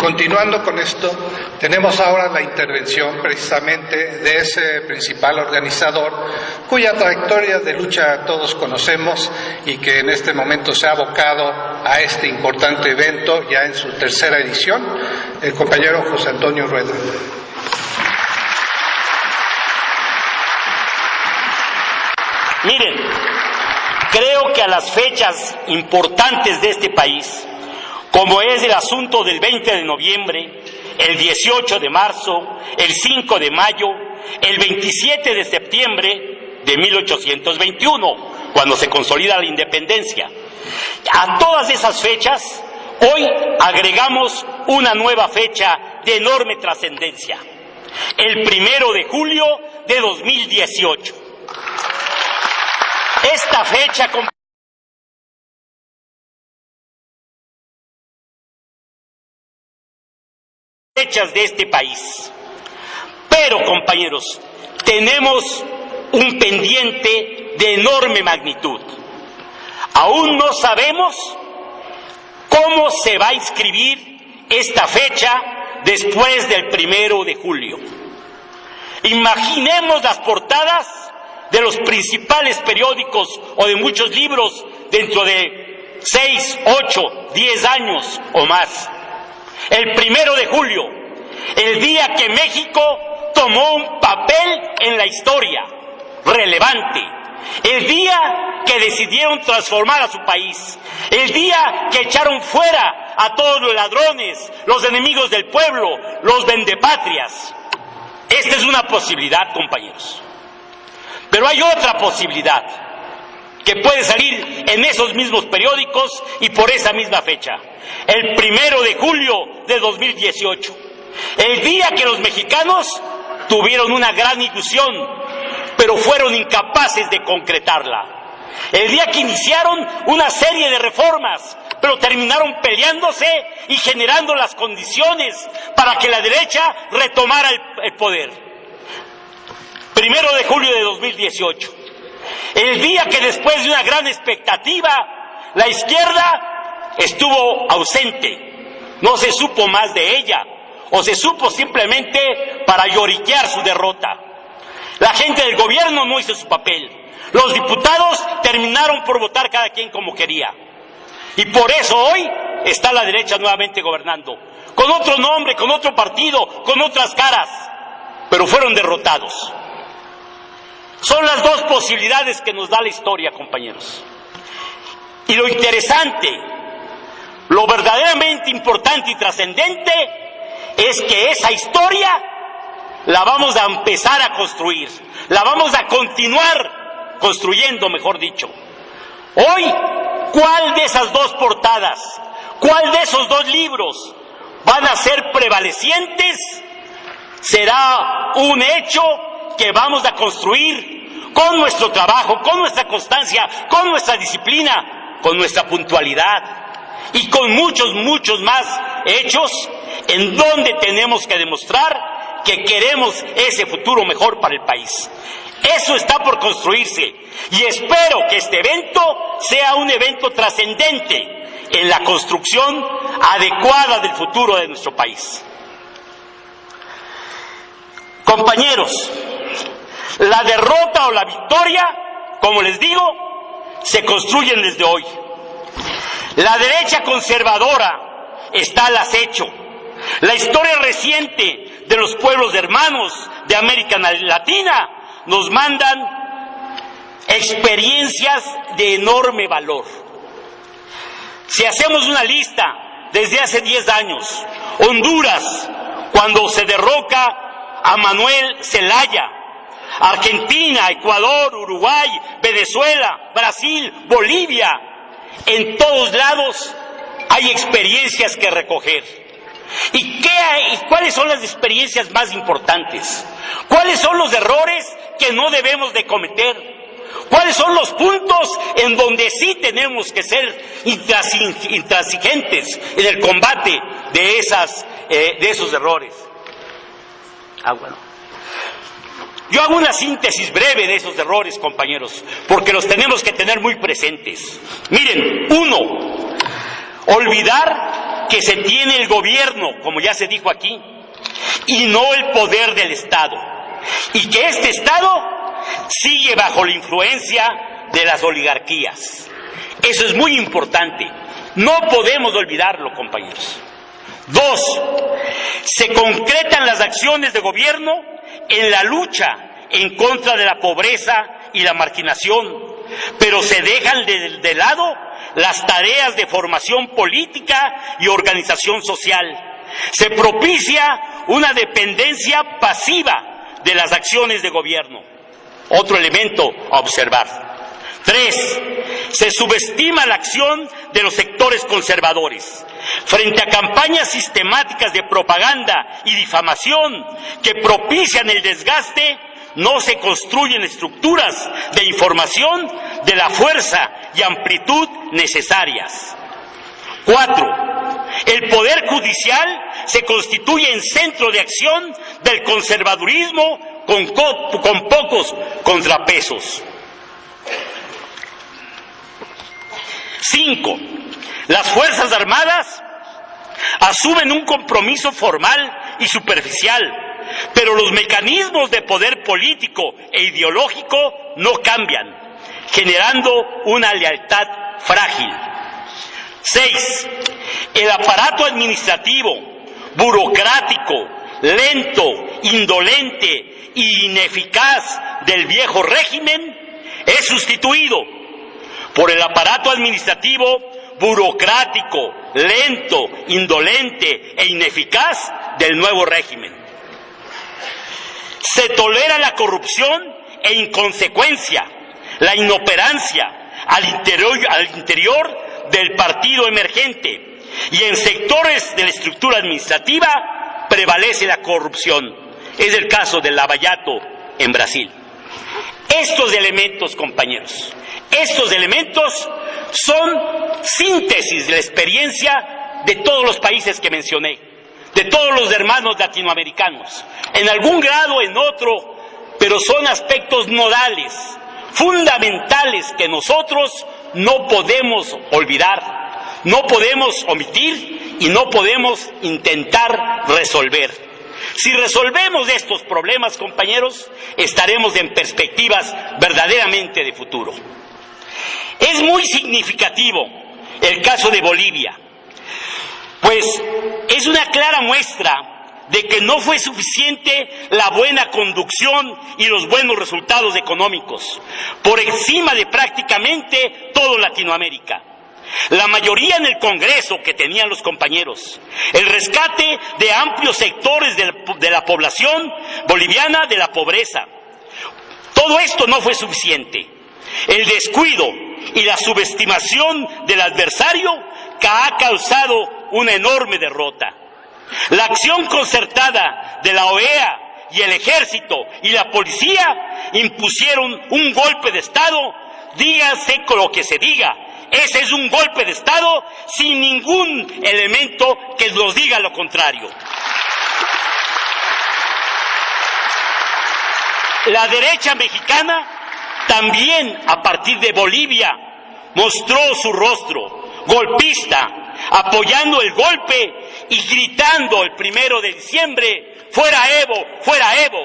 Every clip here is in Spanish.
continuando con esto, tenemos ahora la intervención precisamente de ese principal organizador, cuya trayectoria de lucha todos conocemos y que en este momento se ha abocado a este importante evento ya en su tercera edición, el compañero José Antonio Rueda. Miren, creo que a las fechas importantes de este país, como es el asunto del 20 de noviembre, el 18 de marzo, el 5 de mayo, el 27 de septiembre de 1821, cuando se consolida la independencia, a todas esas fechas, hoy agregamos una nueva fecha de enorme trascendencia, el 1 de julio de 2018. Esta fecha fechas de este país. Pero, compañeros, tenemos un pendiente de enorme magnitud. Aún no sabemos cómo se va a inscribir esta fecha después del 1 de julio. Imaginemos las portadas de los principales periódicos o de muchos libros dentro de 6, 8, 10 años o más. El 1 de julio, el día que México tomó un papel en la historia relevante, el día que decidieron transformar a su país, el día que echaron fuera a todos los ladrones, los enemigos del pueblo, los vendepatrias. Esta es una posibilidad, compañeros. Pero hay otra posibilidad que puede salir en esos mismos periódicos y por esa misma fecha. El 1 de julio de 2018. El día que los mexicanos tuvieron una gran ilusión, pero fueron incapaces de concretarla. El día que iniciaron una serie de reformas, pero terminaron peleándose y generando las condiciones para que la derecha retomara el poder. 1 de julio de 2018, el día que después de una gran expectativa, la izquierda estuvo ausente, no se supo más de ella, o se supo simplemente para lloriquear su derrota. La gente del gobierno no hizo su papel, los diputados terminaron por votar cada quien como quería, y por eso hoy está la derecha nuevamente gobernando, con otro nombre, con otro partido, con otras caras, pero fueron derrotados. Son las dos posibilidades que nos da la historia, compañeros. Y lo interesante, lo verdaderamente importante y trascendente es que esa historia la vamos a empezar a construir, la vamos a continuar construyendo, mejor dicho. Hoy, ¿cuál de esas dos portadas, cuál de esos dos libros van a ser prevalecientes? Será un hecho que vamos a construir con nuestro trabajo, con nuestra constancia, con nuestra disciplina, con nuestra puntualidad y con muchos más hechos en donde tenemos que demostrar que queremos ese futuro mejor para el país. Eso está por construirse y espero que este evento sea un evento trascendente en la construcción adecuada del futuro de nuestro país. Compañeros, la derrota o la victoria, como les digo, se construyen desde hoy. La derecha conservadora está al acecho. La historia reciente de los pueblos hermanos de América Latina nos mandan experiencias de enorme valor. Si hacemos una lista desde hace 10 años, Honduras, cuando se derroca a Manuel Zelaya, Argentina, Ecuador, Uruguay, Venezuela, Brasil, Bolivia, en todos lados hay experiencias que recoger. ¿Y cuáles son las experiencias más importantes? ¿Cuáles son los errores que no debemos de cometer? ¿Cuáles son los puntos en donde sí tenemos que ser intransigentes en el combate de esos errores? Bueno. Yo hago una síntesis breve de esos errores, compañeros, porque los tenemos que tener muy presentes. Miren, 1, olvidar que se tiene el gobierno, como ya se dijo aquí, y no el poder del Estado, y que este Estado sigue bajo la influencia de las oligarquías. Eso es muy importante, no podemos olvidarlo, compañeros. 2, se concretan las acciones de gobierno en la lucha en contra de la pobreza y la marginación, pero se dejan de lado las tareas de formación política y organización social. Se propicia una dependencia pasiva de las acciones de gobierno. Otro elemento a observar. 3, se subestima la acción de los sectores conservadores frente a campañas sistemáticas de propaganda y difamación que propician el desgaste. No se construyen estructuras de información de la fuerza y amplitud necesarias. 4, el Poder Judicial se constituye en centro de acción del conservadurismo con pocos contrapesos. 5, las Fuerzas Armadas asumen un compromiso formal y superficial, pero los mecanismos de poder político e ideológico no cambian, generando una lealtad frágil. 6, el aparato administrativo, burocrático, lento, indolente e ineficaz del viejo régimen es sustituido por el aparato administrativo burocrático, lento, indolente e ineficaz del nuevo régimen. Se tolera la corrupción e inconsecuencia, la inoperancia al interior del partido emergente, y en sectores de la estructura administrativa prevalece la corrupción. Es el caso del Lava-Jato en Brasil. Estos elementos, compañeros, estos elementos son síntesis de la experiencia de todos los países que mencioné, de todos los hermanos latinoamericanos, en algún grado, en otro, pero son aspectos nodales, fundamentales, que nosotros no podemos olvidar, no podemos omitir y no podemos intentar resolver. Si resolvemos estos problemas, compañeros, estaremos en perspectivas verdaderamente de futuro. Es muy significativo el caso de Bolivia, pues es una clara muestra de que no fue suficiente la buena conducción y los buenos resultados económicos, por encima de prácticamente todo Latinoamérica. La mayoría en el Congreso que tenían los compañeros, el rescate de amplios sectores de la población boliviana de la pobreza. Todo esto no fue suficiente. El descuido y la subestimación del adversario que ha causado una enorme derrota. La acción concertada de la OEA y el ejército y la policía impusieron un golpe de Estado, dígase con lo que se diga. Ese es un golpe de Estado sin ningún elemento que nos diga lo contrario. La derecha mexicana también, a partir de Bolivia, mostró su rostro golpista, apoyando el golpe y gritando el 1 de diciembre, ¡fuera Evo, fuera Evo!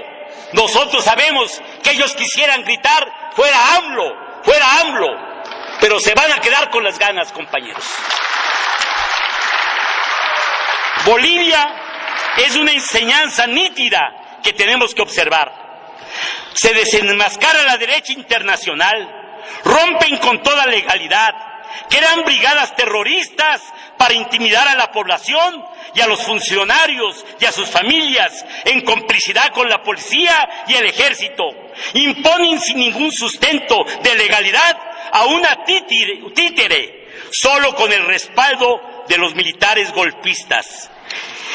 Nosotros sabemos que ellos quisieran gritar, ¡fuera AMLO, fuera AMLO! Pero se van a quedar con las ganas, compañeros. Bolivia es una enseñanza nítida que tenemos que observar. Se desenmascara la derecha internacional, rompen con toda legalidad, crean brigadas terroristas para intimidar a la población y a los funcionarios y a sus familias en complicidad con la policía y el ejército. Imponen sin ningún sustento de legalidad a una títere, solo con el respaldo de los militares golpistas.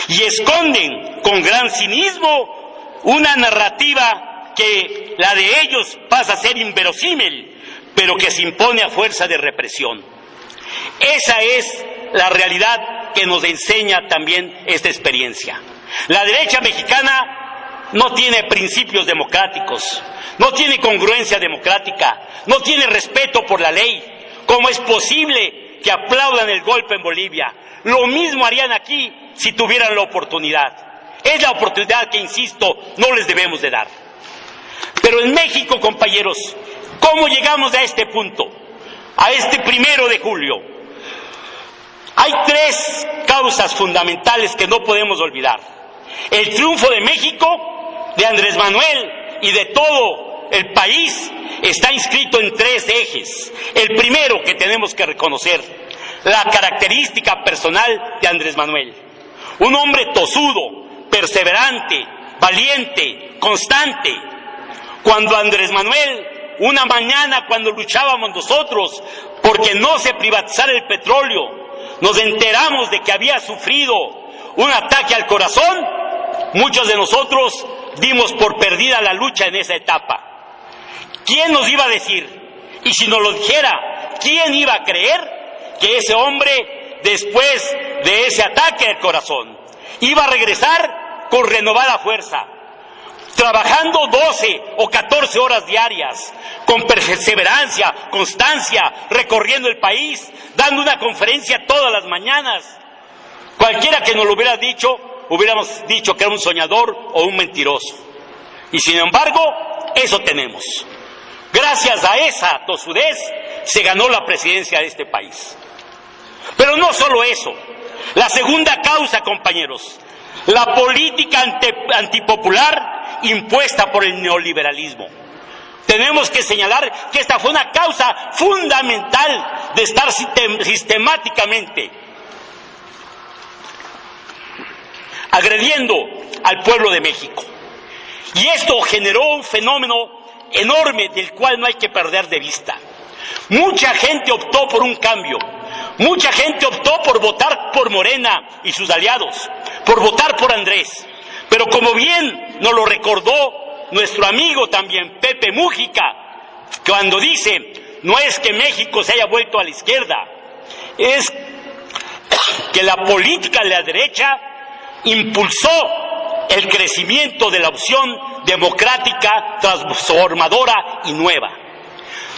Y esconden con gran cinismo una narrativa que la de ellos pasa a ser inverosímil, pero que se impone a fuerza de represión. Esa es la realidad que nos enseña también esta experiencia. La derecha mexicana no tiene principios democráticos, no tiene congruencia democrática, no tiene respeto por la ley. ¿Cómo es posible que aplaudan el golpe en Bolivia. Lo mismo harían aquí si tuvieran la oportunidad. Es la oportunidad que, insisto, no les debemos de dar. Pero en México, compañeros, ¿cómo llegamos a este punto? A este 1 de julio. Hay 3 causas fundamentales que no podemos olvidar. El triunfo de México, de Andrés Manuel y de todo el país está inscrito en 3 ejes. El primero que tenemos que reconocer, la característica personal de Andrés Manuel. Un hombre tosudo, perseverante, valiente, constante. Cuando Andrés Manuel, una mañana cuando luchábamos nosotros porque no se privatizara el petróleo, nos enteramos de que había sufrido un ataque al corazón, muchos de nosotros dimos por perdida la lucha en esa etapa. ¿Quién nos iba a decir? Y si nos lo dijera, ¿quién iba a creer que ese hombre, después de ese ataque al corazón, iba a regresar con renovada fuerza, trabajando 12 o 14 horas diarias, con perseverancia, constancia, recorriendo el país, dando una conferencia todas las mañanas? Cualquiera que nos lo hubiera dicho, hubiéramos dicho que era un soñador o un mentiroso. Y sin embargo, eso tenemos. Gracias a esa tosudez se ganó la presidencia de este país. Pero no solo eso. La segunda causa, compañeros, la política antipopular impuesta por el neoliberalismo. Tenemos que señalar que esta fue una causa fundamental de estar sistemáticamente agrediendo al pueblo de México. Y esto generó un fenómeno enorme del cual no hay que perder de vista. Mucha gente optó por un cambio. Mucha gente optó por votar por Morena y sus aliados, por votar por Andrés. Pero como bien nos lo recordó nuestro amigo también, Pepe Mújica, cuando dice, no es que México se haya vuelto a la izquierda, es que la política de la derecha impulsó el crecimiento de la opción democrática, transformadora y nueva.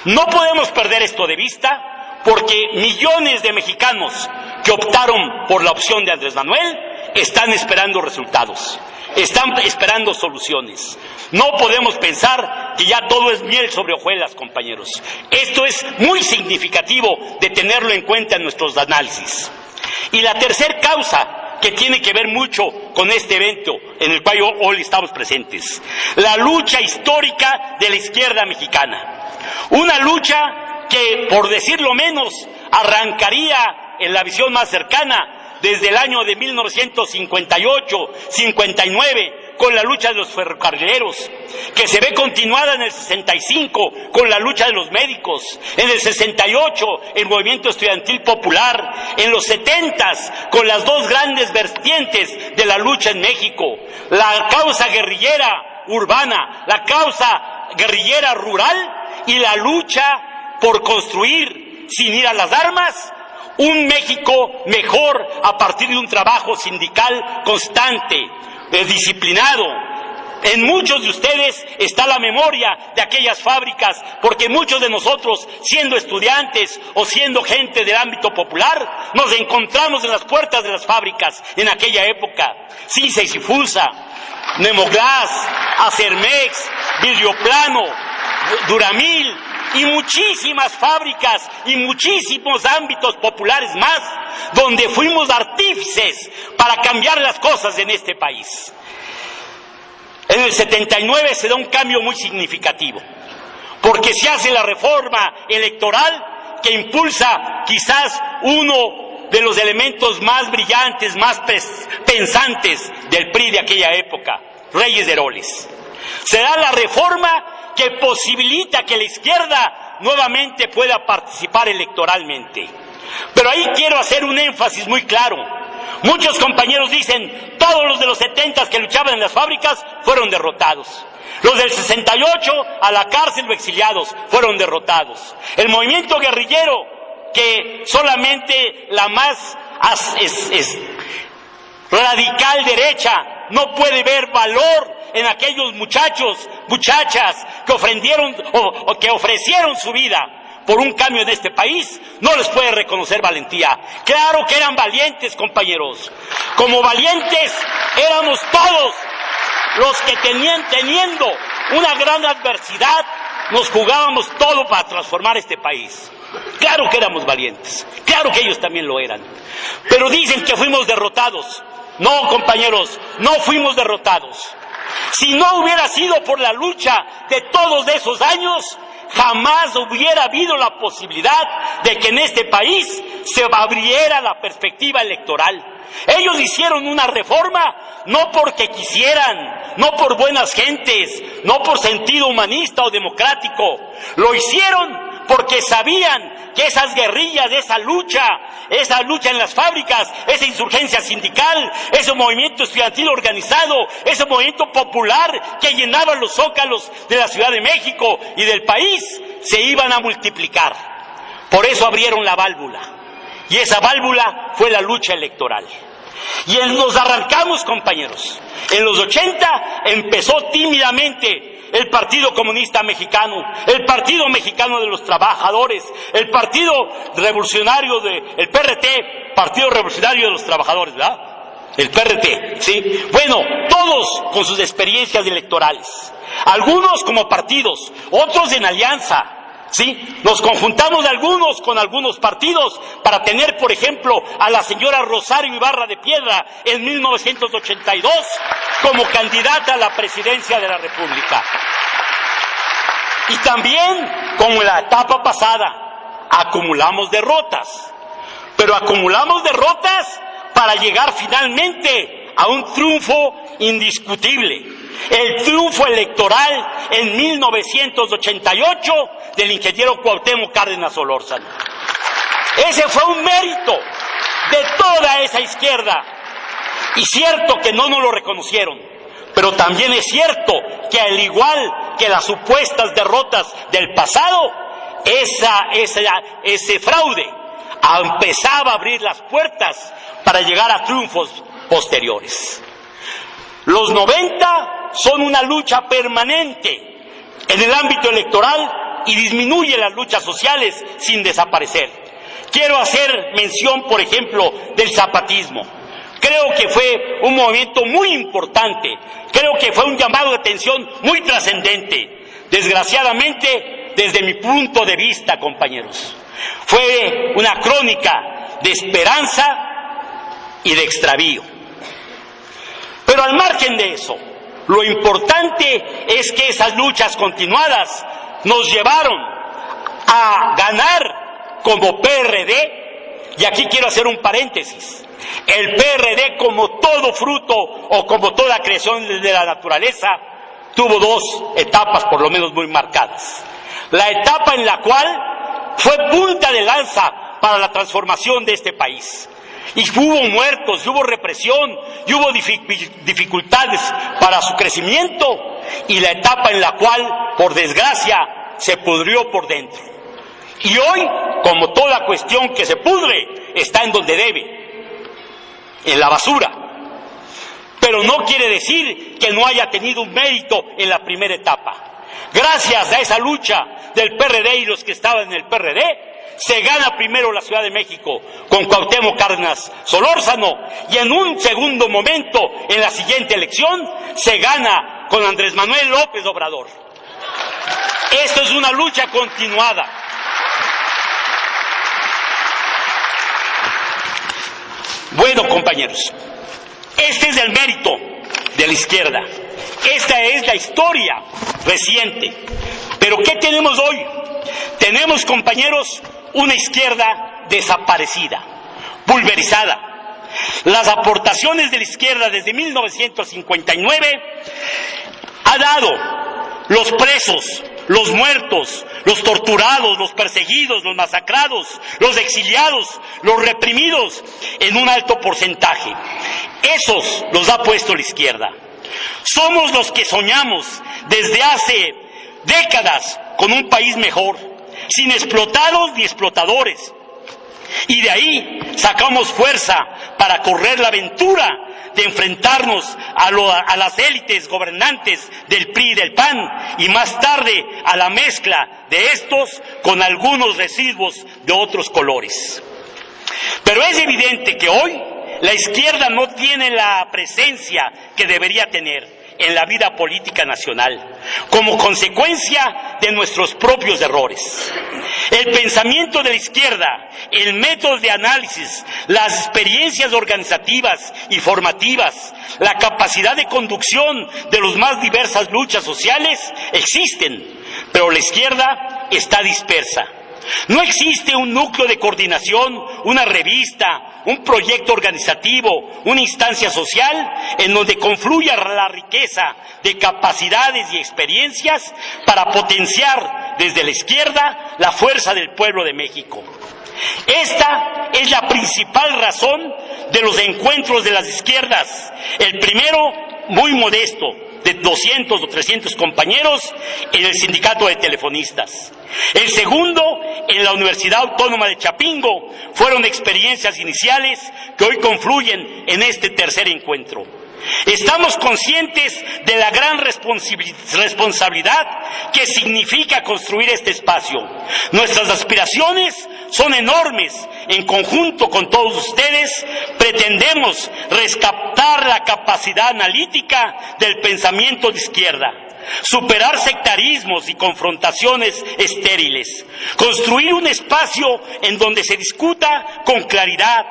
No podemos perder esto de vista, porque millones de mexicanos que optaron por la opción de Andrés Manuel están esperando resultados, están esperando soluciones. No podemos pensar que ya todo es miel sobre hojuelas, compañeros. Esto es muy significativo de tenerlo en cuenta en nuestros análisis. Y la tercera causa, que tiene que ver mucho con este evento en el cual hoy estamos presentes, la lucha histórica de la izquierda mexicana. Una lucha que, por decirlo menos, arrancaría en la visión más cercana desde el año de 1958-59 con la lucha de los ferrocarrileros, que se ve continuada en el 65 con la lucha de los médicos, en el 68 el movimiento estudiantil popular, en los 70 con las 2 grandes vertientes de la lucha en México, la causa guerrillera urbana, la causa guerrillera rural y la lucha por construir, sin ir a las armas, un México mejor a partir de un trabajo sindical constante, disciplinado. En muchos de ustedes está la memoria de aquellas fábricas, porque muchos de nosotros, siendo estudiantes o siendo gente del ámbito popular, nos encontramos en las puertas de las fábricas en aquella época. Cinza y Cifulsa, Nemoglass, Acermex, Vidrioplano, Duramil y muchísimas fábricas y muchísimos ámbitos populares más, donde fuimos artífices para cambiar las cosas en este país. En el 79 se da un cambio muy significativo, porque se hace la reforma electoral que impulsa quizás uno de los elementos más brillantes, más pensantes del PRI de aquella época, Reyes de Heroles. Se da la reforma que posibilita que la izquierda nuevamente pueda participar electoralmente. Pero ahí quiero hacer un énfasis muy claro. Muchos compañeros dicen, todos los de los 70 que luchaban en las fábricas fueron derrotados. Los del 68 a la cárcel o exiliados fueron derrotados. El movimiento guerrillero, que solamente la más radical derecha no puede ver valor en aquellos muchachos, muchachas que ofrecieron su vida por un cambio en este país, no les puede reconocer valentía. Claro que eran valientes, compañeros. Como valientes éramos todos los que teniendo una gran adversidad, nos jugábamos todo para transformar este país. Claro que éramos valientes, claro que ellos también lo eran. Pero dicen que fuimos derrotados. No, compañeros, no fuimos derrotados. Si no hubiera sido por la lucha de todos esos años, jamás hubiera habido la posibilidad de que en este país se abriera la perspectiva electoral. Ellos hicieron una reforma no porque quisieran, no por buenas gentes, no por sentido humanista o democrático. Lo hicieron porque sabían que esas guerrillas, esa lucha en las fábricas, esa insurgencia sindical, ese movimiento estudiantil organizado, ese movimiento popular que llenaba los zócalos de la Ciudad de México y del país, se iban a multiplicar. Por eso abrieron la válvula. Y esa válvula fue la lucha electoral. Y nos arrancamos, compañeros. En los 80 empezó tímidamente el Partido Comunista Mexicano, el Partido Mexicano de los Trabajadores, el Partido Revolucionario el PRT, Partido Revolucionario de los Trabajadores, ¿verdad? El PRT, ¿sí? Bueno, todos con sus experiencias electorales. Algunos como partidos, otros en alianza. ¿Sí? Nos conjuntamos algunos con algunos partidos para tener, por ejemplo, a la señora Rosario Ibarra de Piedra en 1982 como candidata a la presidencia de la República. Y también, como en la etapa pasada, acumulamos derrotas. Pero acumulamos derrotas para llegar finalmente a un triunfo indiscutible. El triunfo electoral en 1988 del ingeniero Cuauhtémoc Cárdenas Solórzano. Ese fue un mérito de toda esa izquierda. Y cierto que no nos lo reconocieron, pero también es cierto que al igual que las supuestas derrotas del pasado, ese fraude empezaba a abrir las puertas para llegar a triunfos posteriores. Los 90 son una lucha permanente en el ámbito electoral y disminuye las luchas sociales sin desaparecer. Quiero hacer mención, por ejemplo, del zapatismo. Creo que fue un movimiento muy importante, creo que fue un llamado de atención muy trascendente. Desgraciadamente, desde mi punto de vista, compañeros, fue una crónica de esperanza y de extravío. Pero al margen de eso, lo importante es que esas luchas continuadas nos llevaron a ganar como PRD, y aquí quiero hacer un paréntesis. El PRD, como todo fruto o como toda creación de la naturaleza, tuvo dos etapas por lo menos muy marcadas. La etapa en la cual fue punta de lanza para la transformación de este país. Y hubo muertos, y hubo represión, y hubo dificultades para su crecimiento, y la etapa en la cual, por desgracia, se pudrió por dentro. Y hoy, como toda cuestión que se pudre, está en donde debe, en la basura. Pero no quiere decir que no haya tenido un mérito en la primera etapa. Gracias a esa lucha del PRD y los que estaban en el PRD, se gana primero la Ciudad de México con Cuauhtémoc Cárdenas Solórzano, y en un segundo momento, en la siguiente elección, se gana con Andrés Manuel López Obrador. Esto es una lucha continuada. Bueno, compañeros, este es el mérito de la izquierda. Esta es la historia reciente. Pero ¿qué tenemos hoy? Tenemos, compañeros, una izquierda desaparecida, pulverizada. Las aportaciones de la izquierda desde 1959 ha dado los presos, los muertos, los torturados, los perseguidos, los masacrados, los exiliados, los reprimidos en un alto porcentaje. Esos los ha puesto la izquierda. Somos los que soñamos desde hace décadas con un país mejor, sin explotados ni explotadores. Y de ahí sacamos fuerza para correr la aventura de enfrentarnos a las élites gobernantes del PRI y del PAN, y más tarde a la mezcla de estos con algunos residuos de otros colores. Pero es evidente que hoy la izquierda no tiene la presencia que debería tener en la vida política nacional, como consecuencia de nuestros propios errores. El pensamiento de la izquierda, el método de análisis, las experiencias organizativas y formativas, la capacidad de conducción de las más diversas luchas sociales existen, pero la izquierda está dispersa. No existe un núcleo de coordinación, una revista, un proyecto organizativo, una instancia social en donde confluya la riqueza de capacidades y experiencias para potenciar desde la izquierda la fuerza del pueblo de México. Esta es la principal razón de los encuentros de las izquierdas. El primero, muy modesto, de 200 o 300 compañeros en el sindicato de telefonistas. El segundo, en la Universidad Autónoma de Chapingo, fueron experiencias iniciales que hoy confluyen en este tercer encuentro. Estamos conscientes de la gran responsabilidad que significa construir este espacio. Nuestras aspiraciones son enormes. En conjunto con todos ustedes, pretendemos rescatar la capacidad analítica del pensamiento de izquierda, superar sectarismos y confrontaciones estériles, construir un espacio en donde se discuta con claridad,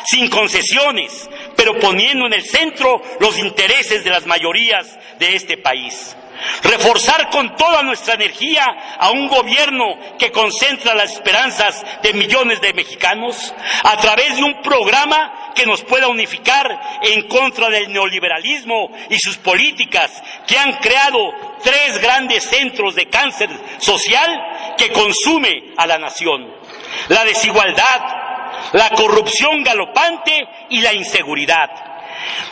sin concesiones, pero poniendo en el centro los intereses de las mayorías de este país. Reforzar con toda nuestra energía a un gobierno que concentra las esperanzas de millones de mexicanos a través de un programa que nos pueda unificar en contra del neoliberalismo y sus políticas que han creado 3 grandes centros de cáncer social que consume a la nación: la desigualdad, la corrupción galopante y la inseguridad.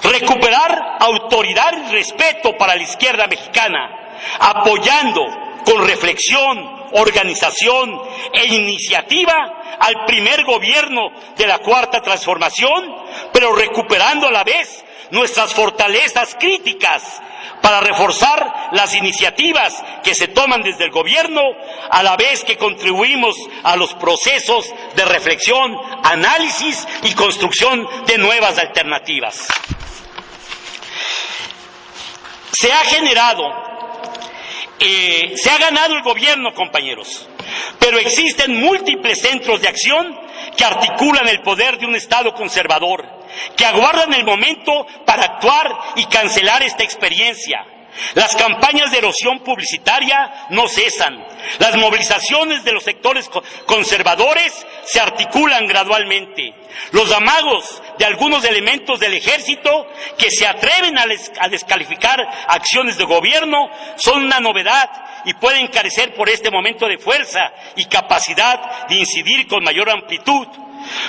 Recuperar autoridad y respeto para la izquierda mexicana, apoyando con reflexión, organización e iniciativa al primer gobierno de la Cuarta Transformación, pero recuperando a la vez nuestras fortalezas críticas para reforzar las iniciativas que se toman desde el gobierno, a la vez que contribuimos a los procesos de reflexión, análisis y construcción de nuevas alternativas. Se ha ganado el gobierno, compañeros, pero existen múltiples centros de acción que articulan el poder de un Estado conservador, que aguardan el momento para actuar y cancelar esta experiencia. Las campañas de erosión publicitaria no cesan. Las movilizaciones de los sectores conservadores se articulan gradualmente. Los amagos de algunos elementos del ejército que se atreven a descalificar acciones de gobierno son una novedad y pueden carecer por este momento de fuerza y capacidad de incidir con mayor amplitud.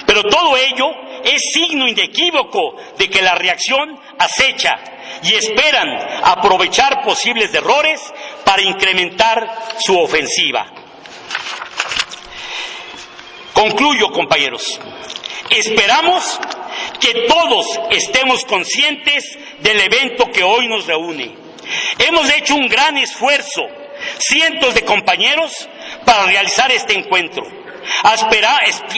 Pero todo ello es signo inequívoco de que la reacción acecha y esperan aprovechar posibles errores para incrementar su ofensiva. Concluyo, compañeros. Esperamos que todos estemos conscientes del evento que hoy nos reúne. Hemos hecho un gran esfuerzo, cientos de compañeros, para realizar este encuentro.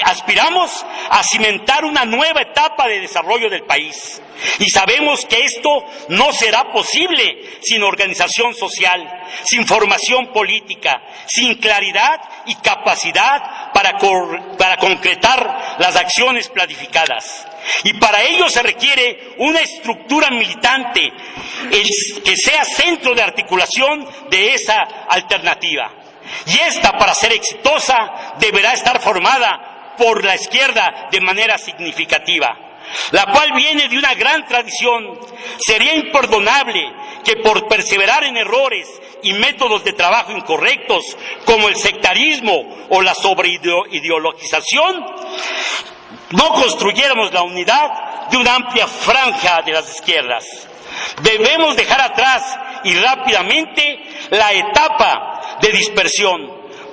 Aspiramos a cimentar una nueva etapa de desarrollo del país y sabemos que esto no será posible sin organización social, sin formación política, sin claridad y capacidad para concretar las acciones planificadas. Y para ello se requiere una estructura militante que sea centro de articulación de esa alternativa. Y esta, para ser exitosa, deberá estar formada por la izquierda de manera significativa, la cual viene de una gran tradición. Sería imperdonable que por perseverar en errores y métodos de trabajo incorrectos, como el sectarismo o la sobreideologización, no construyéramos la unidad de una amplia franja de las izquierdas. Debemos dejar atrás y rápidamente la etapa de dispersión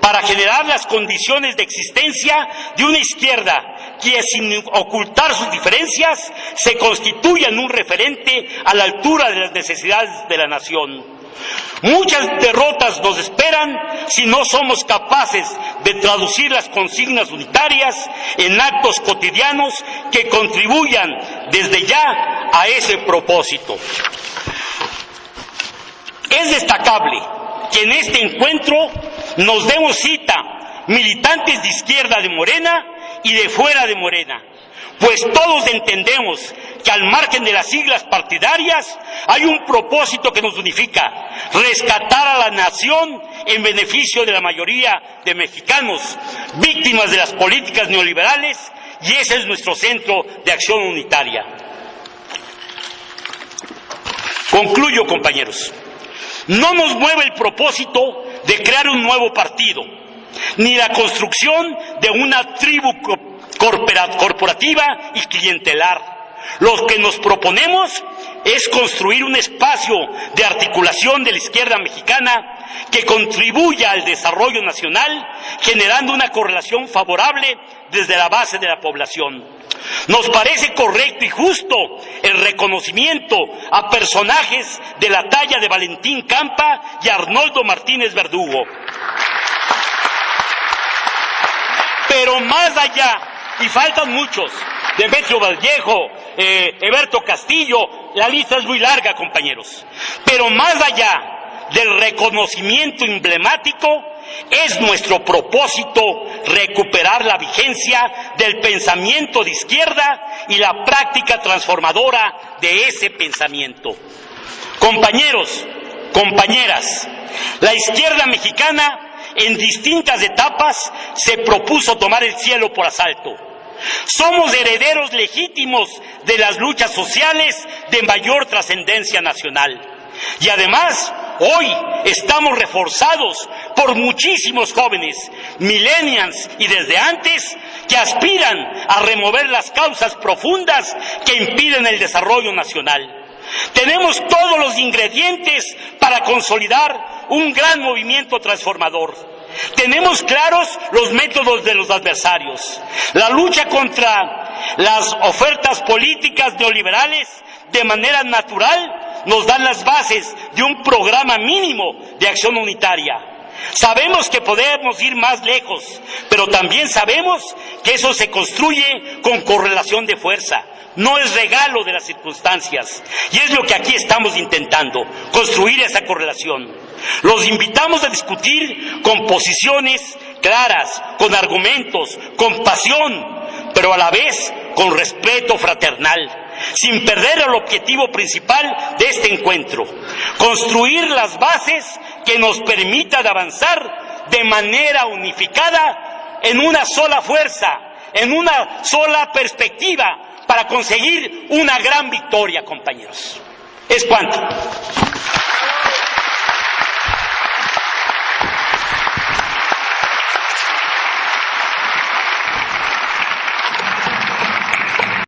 para generar las condiciones de existencia de una izquierda que, sin ocultar sus diferencias, se constituya en un referente a la altura de las necesidades de la nación. Muchas derrotas nos esperan si no somos capaces de traducir las consignas unitarias en actos cotidianos que contribuyan desde ya a ese propósito. Es destacable que en este encuentro nos demos cita militantes de izquierda de Morena y de fuera de Morena, pues todos entendemos que al margen de las siglas partidarias hay un propósito que nos unifica: rescatar a la nación en beneficio de la mayoría de mexicanos, víctimas de las políticas neoliberales, y ese es nuestro centro de acción unitaria. Concluyo, compañeros. No nos mueve el propósito de crear un nuevo partido, ni la construcción de una tribu corporativa y clientelar. Lo que nos proponemos es construir un espacio de articulación de la izquierda mexicana que contribuya al desarrollo nacional, generando una correlación favorable desde la base de la población. Nos parece correcto y justo el reconocimiento a personajes de la talla de Valentín Campa y Arnoldo Martínez Verdugo. Pero más allá, y faltan muchos, Demetrio Vallejo, Eberto Castillo, la lista es muy larga, compañeros. Pero más allá del reconocimiento emblemático, es nuestro propósito recuperar la vigencia del pensamiento de izquierda y la práctica transformadora de ese pensamiento. Compañeros, compañeras, la izquierda mexicana en distintas etapas se propuso tomar el cielo por asalto. Somos herederos legítimos de las luchas sociales de mayor trascendencia nacional. Y además, hoy estamos reforzados por muchísimos jóvenes, millennials y desde antes, que aspiran a remover las causas profundas que impiden el desarrollo nacional. Tenemos todos los ingredientes para consolidar un gran movimiento transformador. Tenemos claros los métodos de los adversarios. La lucha contra las ofertas políticas neoliberales de manera natural nos dan las bases de un programa mínimo de acción unitaria. Sabemos que podemos ir más lejos, pero también sabemos que eso se construye con correlación de fuerza. No es regalo de las circunstancias, y es lo que aquí estamos intentando, construir esa correlación. Los invitamos a discutir con posiciones claras, con argumentos, con pasión, pero a la vez con respeto fraternal, sin perder el objetivo principal de este encuentro: construir las bases que nos permitan avanzar de manera unificada en una sola fuerza, en una sola perspectiva, para conseguir una gran victoria, compañeros. Es cuanto.